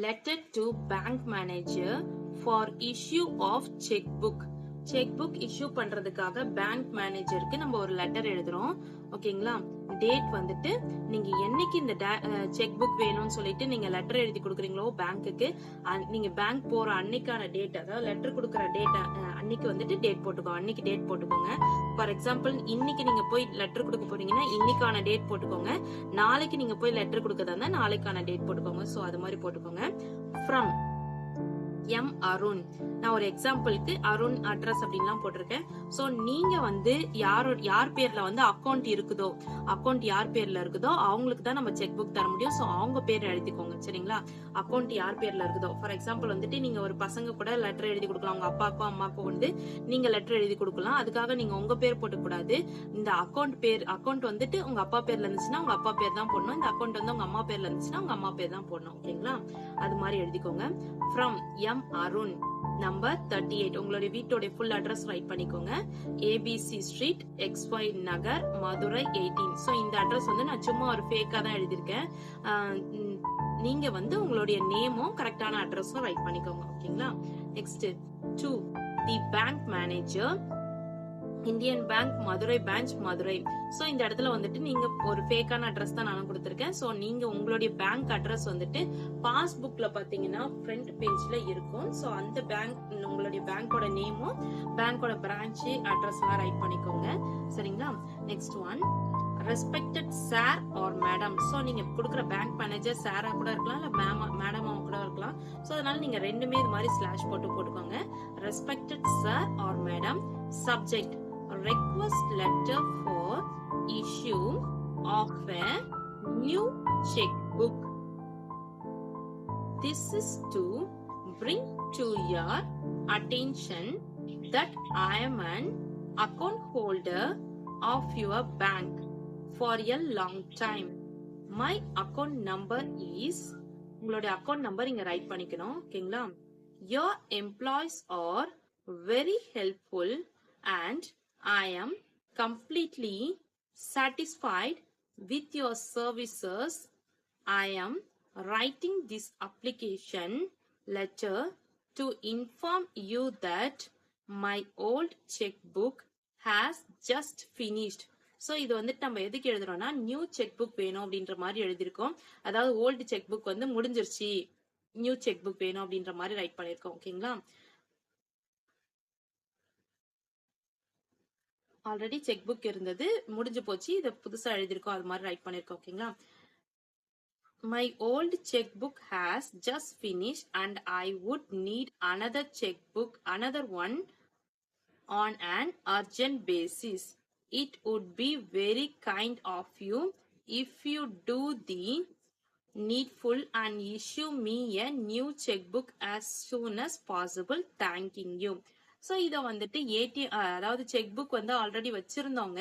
Letter to bank manager for issue of checkbook. Checkbook issue பண்றதுக்காக bank மேனேஜருக்கு நம்ம ஒரு லெட்டர் எழுதுறோம். ஓகேங்களா? டேட் வந்துட்டு நீங்க என்னைக்கு இந்த செக் புக் வேணும்னு சொல்லிட்டு நீங்க லெட்டர் எழுதி கொடுக்குறீங்களோ பேங்க்குக்கு, நீங்க பேங்க் போற அன்னைக்கான டேட், அதாவது லெட்டர் கொடுக்குற டேட் அன்னைக்கு வந்துட்டு டேட் போட்டுக்கோங்க. அன்னைக்கு டேட் போட்டுக்கோங்க. ஃபார் எக்ஸாம்பிள் இன்னைக்கு நீங்க போய் லெட்டர் கொடுக்க போறீங்கன்னா இன்னைக்கான டேட் போட்டுக்கோங்க. நாளைக்கு நீங்க போய் லெட்டர் கொடுக்கறதா இருந்தா நாளைக்கான டேட் போட்டுக்கோங்க. சோ அது மாதிரி போட்டுக்கோங்க. From M Arun. நான் ஒரு எக்ஸாம்பிளுக்கு அருண் அட்ரஸ் அப்படின்லாம் போட்டிருக்கேன். சோ நீங்க வந்து யார் பேர்ல வந்து அக்கௌண்ட் இருக்குதோ, அக்கௌண்ட் யார் பேர்ல இருக்குதோ அவங்களுக்கு தான் நம்ம செக் புக் தர முடியும். சோ அவங்க பேர் எழுதிக்கோங்க. சரிங்களா? அக்கௌண்ட் யார் பேர்ல இருக்குதோ, ஃபார் எக்ஸாம்பிள் வந்துட்டு நீங்க ஒரு பசங்க கூட லெட்டர் எழுதி கொடுக்கலாம். உங்க அப்பாக்கும் அம்மாக்கும் வந்து நீங்க லெட்டர் எழுதி கொடுக்கலாம். அதுக்காக நீங்க உங்க பேர் போட்டுக்கூடாது. இந்த அக்கௌண்ட் வந்துட்டு உங்க அப்பா பேர்ல இருந்துச்சுன்னா உங்க அப்பா பேர் தான் போடணும். இந்த அக்கௌண்ட் வந்து உங்க அம்மா பேர்ல இருந்துச்சுன்னா உங்க அம்மா பேர் தான் போடணும். ஓகேங்களா? அது மாதிரி எழுதிக்கோங்க. From M Arun, number 38. உங்களுடைய வீட்டோட ஃபுல் அட்ரஸ் ரைட் பண்ணிக்கோங்க. ஏபிசி ஸ்ட்ரீட், XY நகர், மதுரை 18. சோ இந்த அட்ரஸ் வந்து நான் சும்மா ஒரு ஃபேக்கா தான் எழுதியிருக்கேன். நீங்க வந்து உங்களுடைய நேமும் கரெக்டான அட்ரஸும் ரைட் பண்ணிக்கோங்க. ஓகேங்களா? Next, to the bank manager, Indian bank, Madurai branch, Madurai. So இந்த இடத்துல வந்துட்டு நீங்க ஒரு ஃபேக்கான அட்ரஸ் தான் நானும் கொடுத்திருக்கேன். சோ நீங்க உங்களுடைய பேங்க் அட்ரஸ் வந்துட்டு பாஸ்புக்ல பாத்தீங்கன்னா ஃப்ரண்ட் பேஜ்ல இருக்கும். சோ அந்த பேங்க், உங்களுடைய பேங்கோட நேமும் பேங்கோட பிரான்ச் அட்ரஸ் எல்லாம் ரைட் பண்ணிக்கோங்க. சரிங்களா? Next one, respected sir or madam. So நீங்க கொடுக்குற பேங்க் மேனேஜர் சாரா கூட இருக்கலாம், இல்ல மேடமா கூட இருக்கலாம். சோ அதனால நீங்க ரெண்டுமே இது மாதிரி ஸ்லாஷ் போட்டுக்கோங்க. Respected sir or madam. Subject, request letter for issue of a new checkbook. This is to bring to your attention that I am an account holder of your bank for a long time. My account number is, உங்களுடைய account number இங்க right பண்ணிக்கணும். ஓகேங்களா? Your employees are very helpful and I am completely satisfied with your services. I am writing this application letter to inform you that my old checkbook has just finished. So இது வந்துட்டு நம்ம எதுக்கு எழுதுறோம்னா new check book வேணும் அப்படின்ற மாதிரி எழுதிருக்கோம். அதாவது old check book வந்து முடிஞ்சிருச்சு, நியூ செக் புக் வேணும் அப்படின்ற மாதிரி ரைட் பண்ணிருக்கோம். ஓகேங்களா? ஆல்ரெடி செக் புக் இருந்தது, முடிஞ்சு போச்சு, இத புதுசா எழுதிருக்கோம், அது மாதிரி ரைட் பண்ணிருக்கோம். ஓகேங்களா? My old checkbook has just finished and I would need another checkbook, another one on an urgent basis. It would be very kind of you if you do the needful and issue me a new checkbook as soon as possible. Thanking you. So இத வந்துட்டு அதாவது check book வந்து already வச்சிருந்தவங்க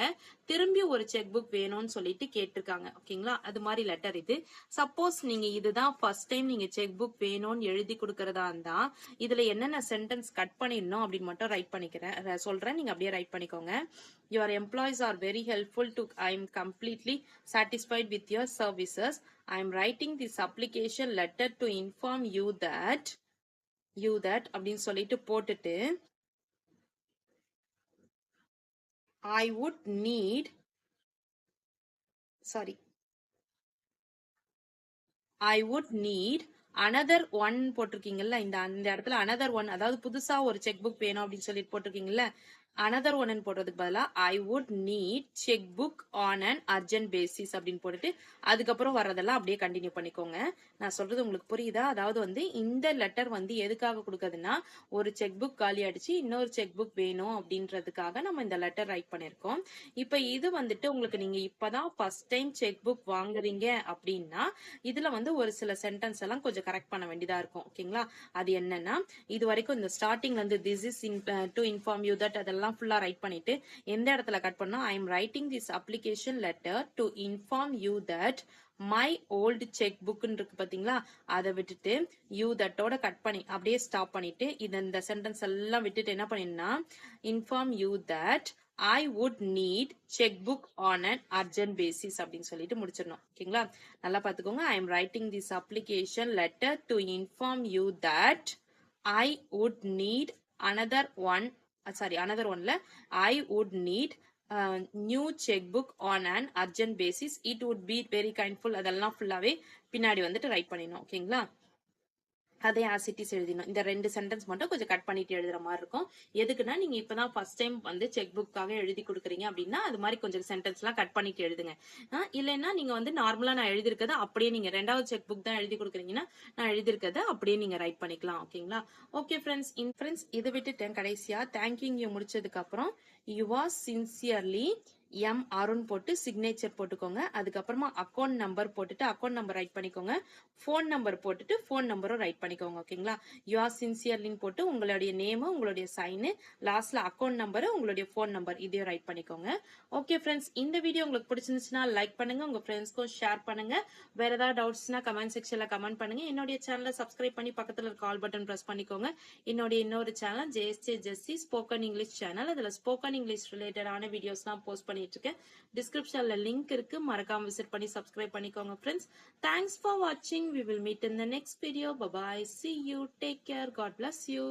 திரும்பி ஒரு check book வேணும்னு சொல்லிட்டு கேட்டிருக்காங்க. ஓகேங்களா? அது மாதிரி லெட்டர் இது. சப்போஸ் நீங்க இதுதான் ஃபர்ஸ்ட் டைம் நீங்க செக் புக் வேணும்னு எழுதி கொடுக்கறதா இருந்தா இதுல என்னென்ன சென்டென்ஸ் கட் பண்ணிடணும் அப்படின்னு மட்டும் ரைட் பண்ணிக்கிறேன், சொல்றேன். நீங்க அப்படியே ரைட் பண்ணிக்கோங்க. Your employees are very helpful to, I am completely satisfied with your services. I am writing this application letter to inform you that அப்படின்னு சொல்லிட்டு போட்டுட்டு I would need another one போட்டிருக்கீங்கல்ல, இந்த இடத்துல another one, அதாவது புதுசா ஒரு check book வேணும் அப்படின்னு சொல்லிட்டு போட்டிருக்கீங்கல்ல, another one போடுறதுக்கு பதிலா I would need checkbook on an urgent basis அப்படின்னு போட்டுட்டு அதுக்கப்புறம் வர்றதெல்லாம் அப்படியே கண்டினியூ பண்ணிக்கோங்க. நான் சொல்றது உங்களுக்கு புரியுதா? அதாவது வந்து இந்த லெட்டர் வந்து எதுக்காக கொடுக்குதுன்னா ஒரு செக் புக் காலி ஆயிடுச்சு, இன்னொரு செக் புக் வேணும் அப்படின்றதுக்காக நம்ம இந்த லெட்டர் ரைட் பண்ணிருக்கோம். இப்ப இது வந்துட்டு உங்களுக்கு நீங்க இப்பதான் ஃபர்ஸ்ட் டைம் செக் புக் வாங்குறீங்க அப்படின்னா இதுல வந்து ஒரு சில சென்டென்ஸ் எல்லாம் கொஞ்சம் கரெக்ட் பண்ண வேண்டியதா இருக்கும். ஓகேங்களா? அது என்னன்னா இது வரைக்கும் இந்த ஸ்டார்டிங்ல இருந்து this is to inform you that அதெல்லாம் ஃபுல்லா ரைட் பண்ணிட்டு எந்த இடத்துல கட் பண்ணா I am writing this application letter to inform you that my old checkbook இருக்கு பாத்தீங்களா, அதை விட்டுட்டு you that ஓட கட் பண்ணி அப்படியே ஸ்டாப் பண்ணிட்டு இந்த சென்டென்ஸ் எல்லாம் விட்டுட்டு என்ன பண்ணினா inform you that I would need checkbook on an urgent basis அப்படின்னு சொல்லிட்டு முடிச்சிடணும். ஓகேங்களா? நல்லா பார்த்துக்கோங்க. I am writing this application letter to inform you that I would need another one I would need new checkbook on an urgent basis. It would be very kindful. அதெல்லாம் ஃபுல்லாவே பின்னாடி வந்துட்டு ரைட் பண்ணிடணும். ஓகேங்களா? அதே ஆசிட்டிஸ் எழுதினோம். இந்த 2 sentence மட்டும் கொஞ்சம் கட் பண்ணிட்டு எழுதுற மாதிரி இருக்கும். எதுக்குன்னா நீங்க இப்பதான் ஃபர்ஸ்ட் டைம் வந்து செக் புக்காக எழுதி கொடுக்குறீங்க அப்படின்னா அது மாதிரி கொஞ்சம் சென்டென்ஸ் எல்லாம் கட் பண்ணிட்டு எழுதுங்க. இல்லைன்னா நீங்க வந்து நார்மலா நான் எழுதிருக்கதை அப்படியே நீங்க 2வது செக் புக் தான் எழுதி கொடுக்குறீங்கன்னா நான் எழுதிருக்கதை அப்படியே நீங்க ரைட் பண்ணிக்கலாம். ஓகேங்களா? ஓகே ஃப்ரெண்ட்ஸ் இதை விட்டுட்டேன். கடைசியா தேங்க்யூ யூ முடிச்சதுக்கு அப்புறம் யுவர் சின்சியர்லி எம் அருண் போட்டு சிக்னேச்சர் போட்டுக்கோங்க. அதுக்கப்புறமா அக்கௌண்ட் நம்பர் போட்டுட்டு அக்கௌண்ட் நம்பர் ரைட் பண்ணிக்கோங்க. ஃபோன் நம்பர் போட்டுட்டு ஃபோன் நம்பரும் ரைட் பண்ணிக்கோங்க. ஓகேங்களா? யுவர் சின்சியர்லின்னு போட்டு உங்களுடைய நேமு, உங்களுடைய சைனு, லாஸ்ட்ல அக்கௌண்ட் நம்பர், உங்களுடைய ஃபோன் நம்பர் இதையும் ரைட் பண்ணிக்கோங்க. ஓகே ஃப்ரெண்ட்ஸ், இந்த வீடியோ உங்களுக்கு பிடிச்சிருந்துச்சுன்னா லைக் பண்ணுங்க, உங்க ஃப்ரெண்ட்ஸ்க்கும் ஷேர் பண்ணுங்க. வேற ஏதாவது டவுட்ஸ்னா கமெண்ட் செக்ஷன்ல கமெண்ட் பண்ணுங்க. என்னுடைய சேனலை சப்ஸ்கிரைப் பண்ணி பக்கத்துல இருக்க கால் பட்டன் பிரஸ் பண்ணிக்கோங்க. என்னுடைய இன்னொரு சேனல் ஜேஎஸ்ஜே ஜெஸ்ஸி ஸ்போக்கன் இங்கிலீஷ் சேனல். அதுல ஸ்போக்கன் இங்கிலீஷ் ரிலேட்டடான வீடியோஸ்லாம் போஸ்ட் பண்ணிட்டு இருக்கேன். டிஸ்கிரிப்ஷன்ல லிங்க் இருக்கு, மறக்காம விசிட் பண்ணி சப்ஸ்கிரைப் பண்ணிக்கோங்க ஃப்ரெண்ட்ஸ். தேங்க்ஸ் ஃபார் வாட்சிங். We will meet in the next video. Bye bye. See you. Take care. God bless you.